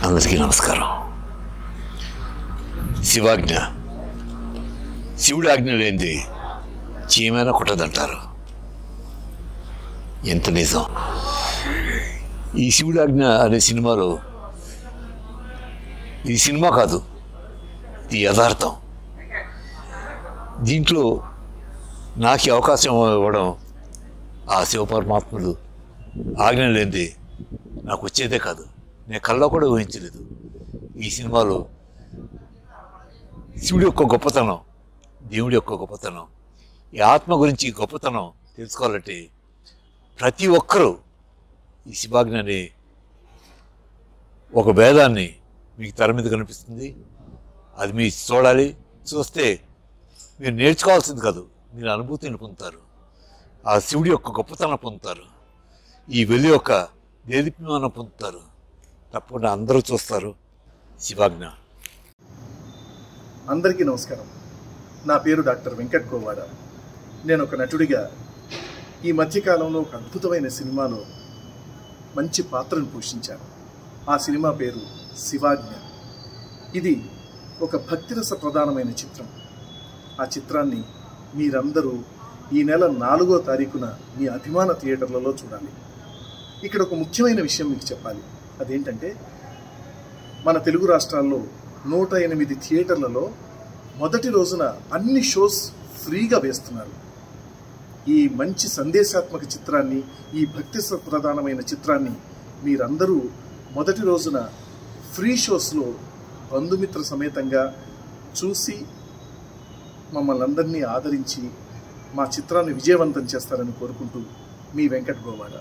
అందరికీ నమస్కారం. శివాజ్ఞ, శివుడి ఆజ్ఞ లేనిది చీమైనా కుట్టదంటారు. ఎంత నిజం. ఈ శివుడి ఆజ్ఞ అనే సినిమాలో, ఇది సినిమా కాదు, ఇది యథార్థం. దీంట్లో నాకు అవకాశం ఇవ్వడం ఆ శివపరమాత్ముడు ఆజ్ఞ లేనిది నాకు వచ్చేదే కాదు. నేను కల్లో కూడా ఊహించలేదు. ఈ సినిమాలో శివుడి యొక్క గొప్పతనం, దేవుడి యొక్క గొప్పతనం, ఈ ఆత్మ గురించి గొప్పతనం తెలుసుకోవాలంటే ప్రతి ఒక్కరూ ఈ శివాజ్ఞని, ఒక భేదాన్ని మీకు తెర మీద కనిపిస్తుంది, అది మీరు చూడాలి. చూస్తే మీరు నేర్చుకోవాల్సింది కాదు, మీరు అనుభూతిని పొందుతారు, ఆ శివుడి యొక్క గొప్పతనం పొందుతారు, ఈ వెలి యొక్క దేదీప్యమానం పొందుతారు. తప్పకుండా అందరూ చూస్తారు శివాజ్ఞ. అందరికీ నమస్కారం. నా పేరు డాక్టర్ వెంకట్ కోవాడ. నేను ఒక నటుడిగా ఈ మధ్యకాలంలో ఒక అద్భుతమైన సినిమాలో మంచి పాత్రను పోషించాను. ఆ సినిమా పేరు శివాజ్ఞ. ఇది ఒక భక్తిరస ప్రధానమైన చిత్రం. ఆ చిత్రాన్ని మీరందరూ ఈ నెల 4వ తారీఖున మీ అభిమాన థియేటర్లలో చూడాలి. ఇక్కడ ఒక ముఖ్యమైన విషయం మీకు చెప్పాలి. అదేంటంటే, మన తెలుగు రాష్ట్రాల్లో 108 థియేటర్లలో మొదటి రోజున అన్ని షోస్ ఫ్రీగా వేస్తున్నారు. ఈ మంచి సందేశాత్మక చిత్రాన్ని, ఈ భక్తి ప్రధానమైన చిత్రాన్ని మీరందరూ మొదటి రోజున ఫ్రీ షోస్లో బంధుమిత్ర సమేతంగా చూసి మమ్మల్ని అందరినీ ఆదరించి మా చిత్రాన్ని విజయవంతం చేస్తారని కోరుకుంటూ మీ వెంకట్ గోవాడ.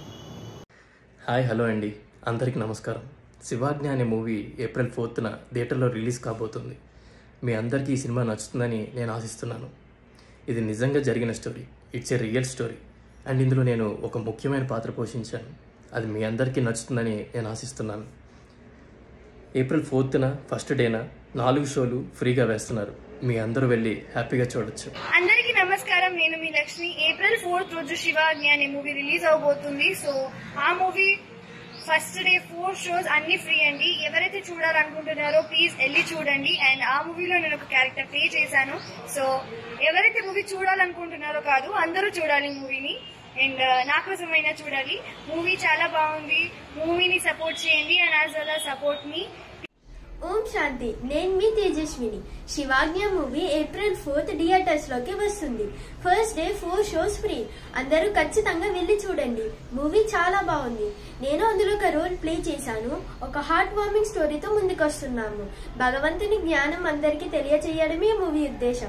హాయ్, హలో అండి, అందరికీ నమస్కారం. శివాజ్ఞ అనే మూవీ ఏప్రిల్ 4న థియేటర్లో రిలీజ్ కాబోతుంది. మీ అందరికీ ఈ సినిమా నచ్చుతుందని నేను ఆశిస్తున్నాను. ఇది నిజంగా జరిగిన story, it's a real story. And ఇందులో నేను ఒక ముఖ్యమైన పాత్ర పోషించాను. అది మీ అందరికీ నచ్చుతుందని నేను ఆశిస్తున్నాను. ఏప్రిల్ 4న ఫస్ట్ డేన 4 షోలు ఫ్రీగా వేస్తున్నారు. మీ అందరూ వెళ్ళి హ్యాపీగా చూడొచ్చు. అందరికీ నమస్కారం, నేను మీ లక్ష్మి. ఏప్రిల్ 4th రోజు శివాజ్ఞ అనే మూవీ రిలీజ్ అవబోతుంది. సో ఆ మూవీ ఫస్ట్ డే 4 షోస్ అన్ని ఫ్రీ అండి. ఎవరైతే చూడాలనుకుంటున్నారో ప్లీజ్ వెళ్ళి చూడండి. అండ్ ఆ మూవీలో నేను ఒక క్యారెక్టర్ ప్లే చేశాను. సో ఎవరైతే మూవీ చూడాలనుకుంటున్నారో కాదు, అందరూ చూడాలి మూవీని. అండ్ నా కోసమైనా చూడాలి. మూవీ చాలా బాగుంది. మూవీని సపోర్ట్ చేయండి and as well as support me. ఓం శాంతి. నేను మీ Tejaswini. Shivagna movie April 4th theatres లోకి వస్తుంది. First day 4 shows free. అందరూ ఖచ్చితంగా వెళ్ళి చూడండి. మూవీ చాలా బాగుంది. నేను అందులో ఒక రోల్ ప్లే చేశాను. ఒక హార్ట్ వార్మింగ్ స్టోరీతో ముందుకు వస్తున్నాము. భగవంతుని జ్ఞానం అందరికీ తెలియచేయడమే మూవీ ఉద్దేశం.